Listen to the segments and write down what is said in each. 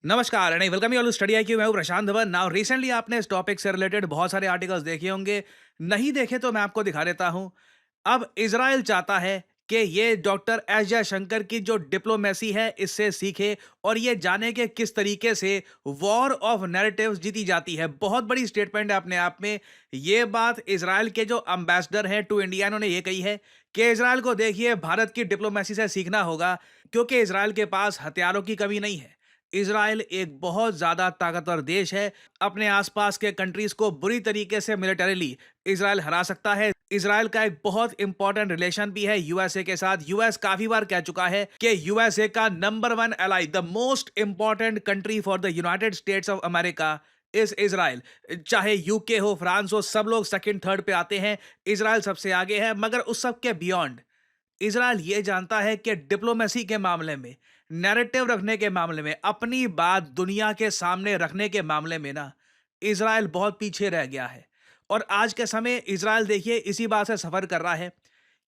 नमस्कार and welcome you all to study I Q. मैं हूं प्रशांत धवन। नाउ रिसेंटली आपने इस टॉपिक से रिलेटेड बहुत सारे आर्टिकल्स देखे होंगे। नहीं देखे तो मैं आपको दिखा देता हूं। अब इजराइल चाहता है कि ये डॉक्टर एस जयशंकर की जो डिप्लोमेसी है इससे सीखे और ये जाने के किस तरीके से वॉर ऑफ नैरेटिव्स जीती जाती है। बहुत बड़ी स्टेटमेंट है अपने आप में। ये बात इजराइल के जो अम्बेसडर हैं टू इंडिया, इन्होंने ये कही है कि इजराइल को देखिए भारत की डिप्लोमेसी से सीखना होगा, क्योंकि इजराइल के पास हथियारों की कमी नहीं है। इज़राइल एक बहुत ज़्यादा ताकतवर देश है। अपने आसपास के कंट्रीज़ को बुरी तरीके से मिलिटरीली इज़राइल हरा सकता है। इज़राइल का एक बहुत इंपॉर्टेंट रिलेशन भी है यूएसए के साथ। यूएस काफ़ी बार कह चुका है कि यूएसए का number 1 ally, the most important country for the United states of America is Israel. चाहे यूके हो, फ्रांस हो, सब लोग सेकंड, थर्ड पे आते हैं। इज़राइल सबसे आगे है, मगर उस सब के बियॉन्ड इज़राइल ये जानता है कि डिप्लोमेसी के मामले में, नैरेटिव रखने के मामले में, अपनी बात दुनिया के सामने रखने के मामले में ना, इज़राइल बहुत पीछे रह गया है। और आज के समय इज़राइल देखिए इसी बात से सफ़र कर रहा है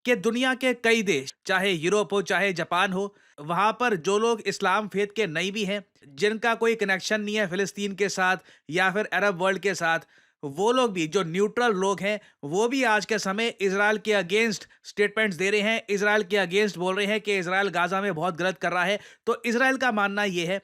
कि दुनिया के कई देश, चाहे यूरोप हो, चाहे जापान हो, वहाँ पर जो लोग इस्लाम फेथ के नहीं भी हैं, जिनका कोई कनेक्शन नहीं है फ़िलिस्तीन के साथ या फिर अरब वर्ल्ड के साथ, वो लोग भी, जो न्यूट्रल लोग हैं, वो भी आज के समय इज़राइल के अगेंस्ट स्टेटमेंट्स दे रहे हैं। इज़राइल के अगेंस्ट बोल रहे हैं कि इज़राइल गाज़ा में बहुत गलत कर रहा है। तो इज़राइल का मानना ये है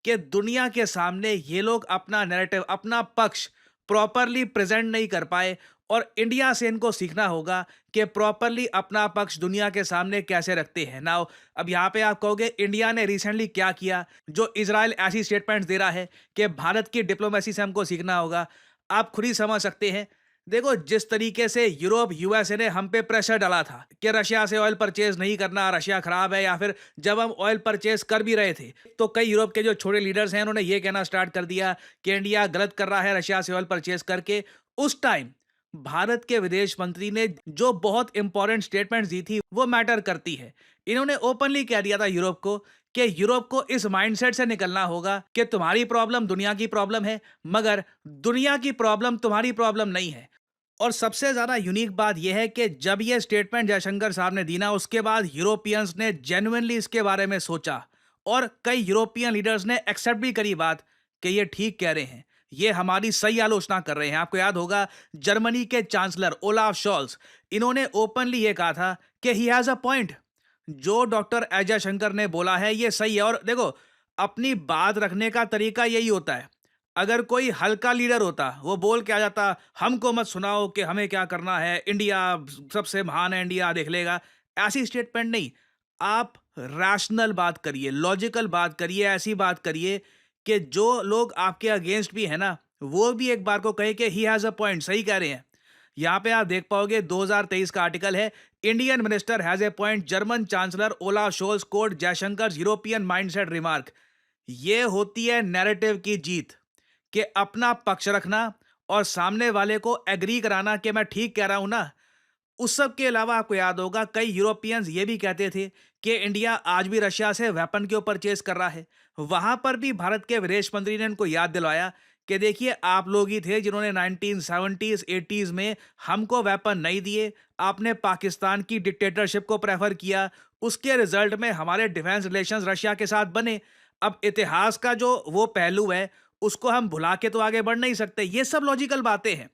कि दुनिया के सामने ये लोग अपना नैरेटिव, अपना पक्ष प्रॉपरली प्रेज़ेंट नहीं कर पाए, और इंडिया से इनको सीखना होगा कि प्रॉपरली अपना पक्ष दुनिया के सामने कैसे रखते हैं। नाउ अब यहाँ पे आप कहोगे इंडिया ने रिसेंटली क्या किया जो इज़राइल ऐसी स्टेटमेंट्स दे रहा है कि भारत की डिप्लोमेसी से हमको सीखना होगा। आप खुद ही समझ सकते हैं। देखो, जिस तरीके से यूरोप, यूएसए ने हम पे प्रेशर डाला था कि रशिया से ऑयल परचेज नहीं करना, रशिया खराब है, या फिर जब हम ऑयल परचेज कर भी रहे थे तो कई यूरोप के जो छोटे लीडर्स हैं उन्होंने ये कहना स्टार्ट कर दिया कि इंडिया गलत कर रहा है रशिया से ऑयल परचेज करके। उस टाइम भारत के विदेश मंत्री ने जो बहुत इंपॉर्टेंट स्टेटमेंट्स दी थी वो मैटर करती है। इन्होंने ओपनली कह दिया था यूरोप को कि यूरोप को इस माइंडसेट से निकलना होगा कि तुम्हारी प्रॉब्लम दुनिया की प्रॉब्लम है, मगर दुनिया की प्रॉब्लम तुम्हारी प्रॉब्लम नहीं है। और सबसे ज़्यादा यूनिक बात यह है कि जब ये स्टेटमेंट जयशंकर साहब ने दी ना, उसके बाद यूरोपियंस ने जेन्युइनली इसके बारे में सोचा, और कई यूरोपियन लीडर्स ने एक्सेप्ट भी करी बात कि ये ठीक कह रहे हैं, ये हमारी सही आलोचना कर रहे हैं। आपको याद होगा जर्मनी के चांसलर ओलाफ शॉल्स, इन्होंने ओपनली ये कहा था कि ही हैज़ अ पॉइंट। जो डॉक्टर अजय शंकर ने बोला है ये सही है। और देखो, अपनी बात रखने का तरीका यही होता है। अगर कोई हल्का लीडर होता, वो बोल के आ जाता, हमको मत सुनाओ कि हमें क्या करना है, इंडिया सबसे महान है, इंडिया देख लेगा, ऐसी स्टेटमेंट नहीं। आप रैशनल बात करिए, लॉजिकल बात करिए, ऐसी बात करिए कि जो लोग आपके अगेंस्ट भी है ना, वो भी एक बार को कहे कि ही हैज़ अ पॉइंट, सही कह रहे हैं। यहाँ पे आप देख पाओगे 2023 का आर्टिकल है, Indian minister has a point, German chancellor Olaf Scholz quote Jaishankar European mindset remark. ये होती है नैरेटिव की जीत, कि अपना पक्ष रखना और सामने वाले को एग्री कराना कि मैं ठीक कह रहा हूं ना। उस सब के अलावा आपको याद होगा कई यूरोपियंस ये भी कहते थे कि इंडिया आज भी रशिया से वेपन क्यों परचेज कर रहा है। वहां पर भी भारत के विदेश मंत्री ने उनको याद दिलवाया कि देखिए, आप लोग ही थे जिन्होंने 1970s 80s में हमको वेपन नहीं दिए, आपने पाकिस्तान की डिक्टेटरशिप को प्रेफर किया, उसके रिजल्ट में हमारे डिफेंस रिलेशंस रशिया के साथ बने। अब इतिहास का जो वो पहलू है उसको हम भुला के तो आगे बढ़ नहीं सकते। ये सब लॉजिकल बातें हैं।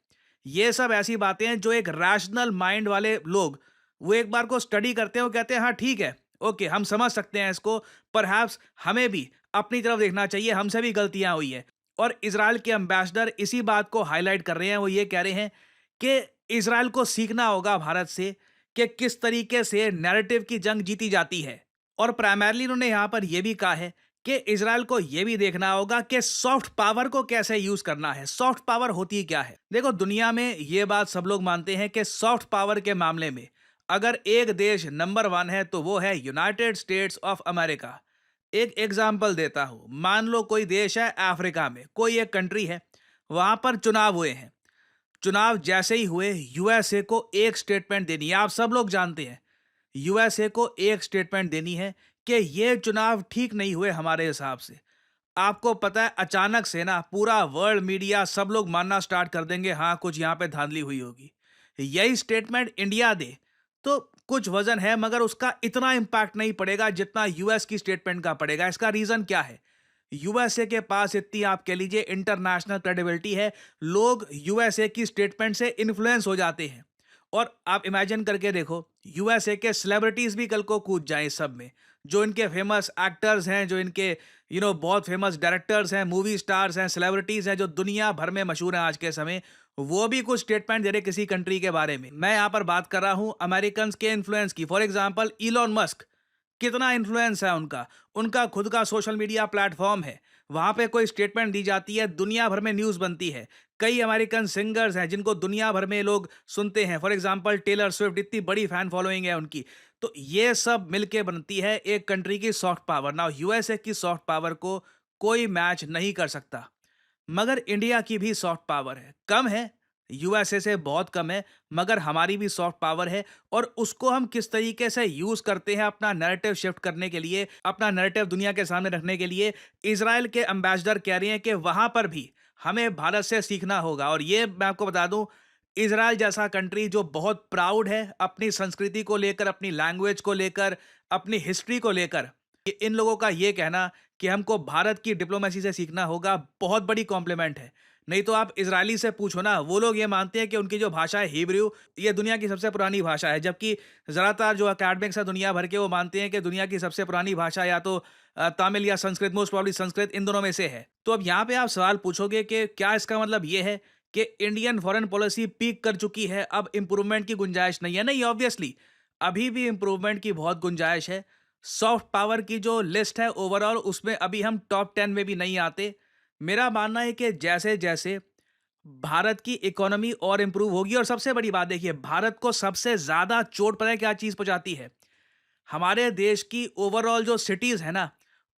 ये सब ऐसी बातें हैं जो एक रैशनल माइंड वाले लोग, वो एक बार को स्टडी करते हैं, वो कहते हैं हाँ ठीक है, ओके, हम समझ सकते हैं इसको, परहैप्स हमें भी अपनी तरफ देखना चाहिए, हमसे भी गलतियां हुई है। और इजराइल के एम्बेसडर इसी बात को हाईलाइट कर रहे हैं। वो ये कह रहे हैं कि इजराइल को सीखना होगा भारत से कि किस तरीके से नैरेटिव की जंग जीती जाती है। और प्राइमरली उन्होंने यहाँ पर यह भी कहा है कि इजराइल को यह भी देखना होगा कि सॉफ्ट पावर को कैसे यूज करना है। सॉफ्ट पावर होती क्या है? देखो, दुनिया में यह बात सब लोग मानते हैं कि सॉफ्ट पावर के मामले में अगर एक देश नंबर 1 है तो वो है यूनाइटेड स्टेट्स ऑफ अमेरिका। एक एग्जाम्पल देता हूं, मान लो कोई देश है अफ्रीका में, कोई एक कंट्री है, वहां पर चुनाव हुए हैं। चुनाव जैसे ही हुए, यूएसए को एक स्टेटमेंट देनी है। आप सब लोग जानते हैं यूएसए को एक स्टेटमेंट देनी है कि ये चुनाव ठीक नहीं हुए हमारे हिसाब से। आपको पता है अचानक से ना पूरा वर्ल्ड मीडिया, सब लोग मानना स्टार्ट कर देंगे हाँ कुछ यहाँ पे धांधली हुई होगी। यही स्टेटमेंट इंडिया दे तो कुछ वजन है, मगर उसका इतना इंपैक्ट नहीं पड़ेगा जितना यूएस की स्टेटमेंट का पड़ेगा। इसका रीजन क्या है? यूएसए के पास इतनी आप कह लीजिए इंटरनेशनल क्रेडिबिलिटी है, लोग यूएसए की स्टेटमेंट से इन्फ्लुएंस हो जाते हैं। और आप इमेजिन करके देखो, यूएसए के सेलिब्रिटीज भी कल को कूद जाएं इस सब में। जो इनके फेमस एक्टर्स हैं, जो इनके बहुत फेमस डायरेक्टर्स हैं, मूवी स्टार्स हैं, सेलिब्रिटीज हैं, जो दुनिया भर में मशहूर हैं आज के समय, वो भी कुछ स्टेटमेंट दे रहे किसी कंट्री के बारे में। मैं यहाँ पर बात कर रहा हूँ अमेरिकन के इन्फ्लुएंस की। फॉर एग्जाम्पल इलॉन मस्क, कितना इन्फ्लुएंस है उनका, उनका खुद का सोशल मीडिया प्लेटफॉर्म है। वहां पे कोई स्टेटमेंट दी जाती है, दुनिया भर में न्यूज बनती है। कई अमेरिकन सिंगर्स हैं जिनको दुनिया भर में लोग सुनते हैं। फॉर एग्जांपल टेलर स्विफ्ट, इतनी बड़ी फैन फॉलोइंग है उनकी। तो ये सब मिलके बनती है एक कंट्री की सॉफ्ट पावर। नाउ यूएसए की सॉफ्ट पावर को कोई मैच नहीं कर सकता। मगर इंडिया की भी सॉफ्ट पावर है, कम है, यूएसए से बहुत कम है, मगर हमारी भी सॉफ्ट पावर है। और उसको हम किस तरीके से यूज करते हैं अपना नैरेटिव शिफ्ट करने के लिए, अपना नैरेटिव दुनिया के सामने रखने के लिए। इजराइल के एम्बेसडर कह रहे हैं कि वहां पर भी हमें भारत से सीखना होगा। और ये मैं आपको बता दूं, इजराइल जैसा कंट्री जो बहुत प्राउड है अपनी संस्कृति को लेकर, अपनी लैंग्वेज को लेकर, अपनी हिस्ट्री को लेकर, इन लोगों का ये कहना कि हमको भारत की डिप्लोमेसी से सीखना होगा, बहुत बड़ी कॉम्प्लीमेंट है। नहीं तो आप इजरायली से पूछो ना, वो लोग ये मानते हैं कि उनकी जो भाषा है हिब्रू, ये दुनिया की सबसे पुरानी भाषा है। जबकि ज़्यादातर जो अकेडमिक्स है दुनिया भर के, वो मानते हैं कि दुनिया की सबसे पुरानी भाषा या तो तमिल या संस्कृत, मोस्ट प्रॉब्ली संस्कृत, इन दोनों में से है। तो अब यहाँ पे आप सवाल पूछोगे कि क्या इसका मतलब ये है कि इंडियन फॉरेन पॉलिसी पीक कर चुकी है, अब इंप्रूवमेंट की गुंजाइश नहीं है? नहीं, ऑब्वियसली अभी भी इंप्रूवमेंट की बहुत गुंजाइश है। सॉफ्ट पावर की जो लिस्ट है ओवरऑल, उसमें अभी हम टॉप 10 में भी नहीं आते। मेरा मानना है कि जैसे जैसे भारत की इकोनॉमी और इंप्रूव होगी, और सबसे बड़ी बात देखिए, भारत को सबसे ज्यादा चोट पता है क्या चीज पहुंचाती है? हमारे देश की ओवरऑल जो सिटीज है ना,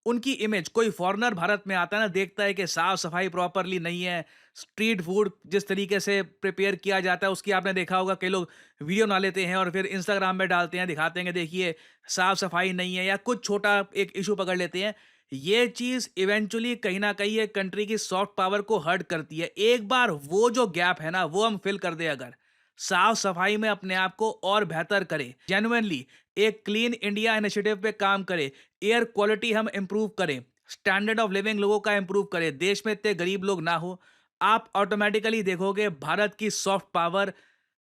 उनकी इमेज। कोई फॉरेनर भारत में आता है ना, देखता है कि साफ सफाई प्रॉपरली नहीं है, स्ट्रीट फूड जिस तरीके से प्रिपेयर किया जाता है उसकी आपने देखा होगा, कई लोग वीडियो बना लेते हैं और फिर इंस्टाग्राम में डालते हैं, दिखाते हैं कि देखिए साफ सफाई नहीं है, या कुछ छोटा एक इशू पकड़ लेते हैं। ये चीज इवेंचुअली कहीं ना कहीं एक कंट्री की सॉफ्ट पावर को हर्ट करती है। एक बार वो जो गैप है ना, वो हम फिल कर दे, अगर साफ सफाई में अपने आप को और बेहतर करें, जेन्युइनली एक क्लीन इंडिया इनिशिएटिव पे काम करें, एयर क्वालिटी हम इंप्रूव करें, स्टैंडर्ड ऑफ लिविंग लोगों का इंप्रूव करें, देश में इतने गरीब लोग ना हो, आप ऑटोमेटिकली देखोगे भारत की सॉफ्ट पावर,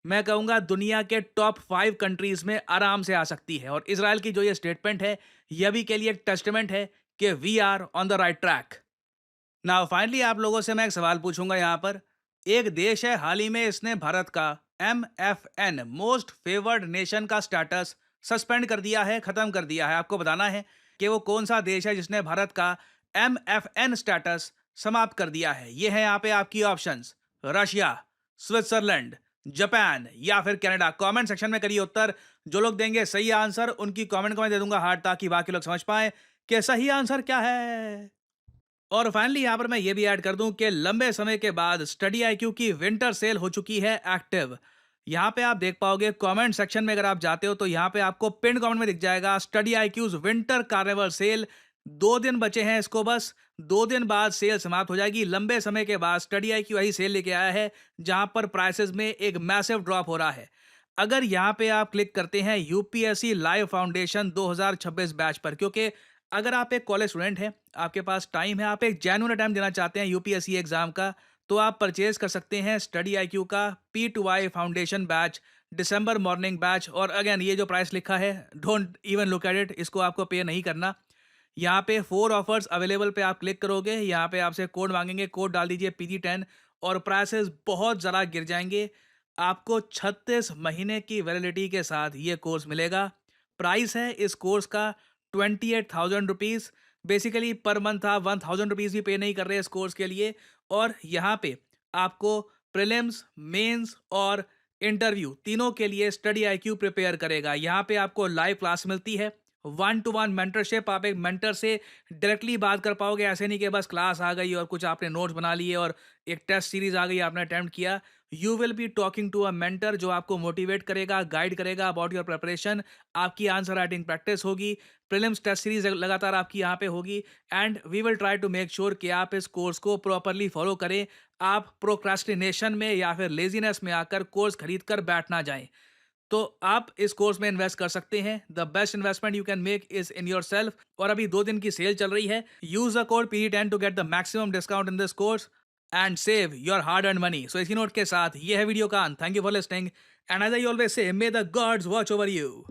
मैं कहूंगा दुनिया के टॉप 5 कंट्रीज में आराम से आ सकती है। और इसराइल की जो ये स्टेटमेंट है, यह भी के लिए एक टेस्टमेंट है कि we are on the right track. Now finally आप लोगों से मैं एक सवाल पूछूंगा यहाँ पर। एक देश है, हाल ही में इसने भारत का MFN मोस्ट फेवर्ड नेशन का स्टेटस सस्पेंड कर दिया है, खत्म कर दिया है। आपको बताना है कि वो कौन सा देश है जिसने भारत का MFN स्टेटस समाप्त कर दिया है। ये है यहाँ पे आपकी ऑप्शंस: रशिया, स्विट्जरलैंड, जापान या फिर कनाडा। कमेंट सेक्शन में करिए उत्तर। जो लोग देंगे सही आंसर, उनकी कमेंट को मैं दे दूंगा हार्ट, ताकि बाकी लोग समझ पाए कि सही आंसर क्या है। और फाइनली यहाँ पर मैं ये भी ऐड कर दूं कि लंबे समय के बाद स्टडी आईक्यू की विंटर सेल हो चुकी है एक्टिव। यहाँ पे आप देख पाओगे कमेंट सेक्शन में, अगर आप जाते हो तो यहाँ पे आपको पिन कमेंट में दिख जाएगा स्टडी आईक्यूज विंटर कार्निवल सेल। 2 दिन बचे हैं इसको, बस 2 दिन बाद सेल समाप्त हो जाएगी। लंबे समय के बाद स्टडी आईक्यू यही सेल लेके आया है, जहां पर प्राइसेस में एक मैसिव ड्रॉप हो रहा है। अगर यहाँ पे आप क्लिक करते हैं यूपीएससी लाइव फाउंडेशन 2026 बैच पर, क्योंकि अगर आप एक कॉलेज स्टूडेंट हैं, आपके पास टाइम है, आप एक जेन्युइन अटेम्प्ट देना चाहते हैं यूपीएससी एग्जाम का, तो आप परचेज कर सकते हैं स्टडी आईक्यू का P2I फाउंडेशन बैच, दिसंबर मॉर्निंग बैच। और अगेन ये जो प्राइस लिखा है, don't even look at it, इसको आपको पे नहीं करना। यहाँ पे 4 ऑफर्स अवेलेबल पे आप क्लिक करोगे, यहाँ पे आपसे कोड मांगेंगे, कोड डाल दीजिए PG10 और प्राइसेस बहुत ज़्यादा गिर जाएंगे। आपको 36 महीने की वैलिडिटी के साथ ये कोर्स मिलेगा। प्राइस है इस कोर्स का 28,000 रुपीज़। बेसिकली पर मंथ आप 1,000 रुपीज़ भी पे नहीं कर रहे इस कोर्स के लिए। और यहाँ पे आपको प्रीलिम्स, मेंस और इंटरव्यू तीनों के लिए स्टडी आईक्यू प्रिपेयर करेगा। यहाँ पे आपको लाइव क्लास मिलती है, 1-to-1 मेंटरशिप, आप एक मेंटर से डायरेक्टली बात कर पाओगे। ऐसे नहीं कि बस क्लास आ गई और कुछ आपने नोट्स बना लिए और एक टेस्ट सीरीज आ गई आपने अटेम्प्ट किया। You will be talking to a mentor जो आपको मोटिवेट करेगा, गाइड करेगा अबाउट योर प्रिपरेशन। आपकी आंसर राइटिंग प्रैक्टिस होगी, प्रीलिम्स टेस्ट सीरीज लगातार आपकी यहाँ पे होगी, and we will try to make sure कि आप इस कोर्स को प्रॉपरली फॉलो करें। आप प्रोक्रास्टिनेशन में या फिर लेजीनेस में आकर कोर्स खरीद कर बैठ ना जाएं। तो आप इस कोर्स में इन्वेस्ट कर सकते हैं। The best investment you can make is in yourself. और अभी 2 दिन की सेल चल रही है। Use the code PE10 to get the maximum discount in this course and save your hard earn money. So इसी नोट के साथ ये है वीडियो का अंत। Thank you for listening and as I always say, may the gods watch over you.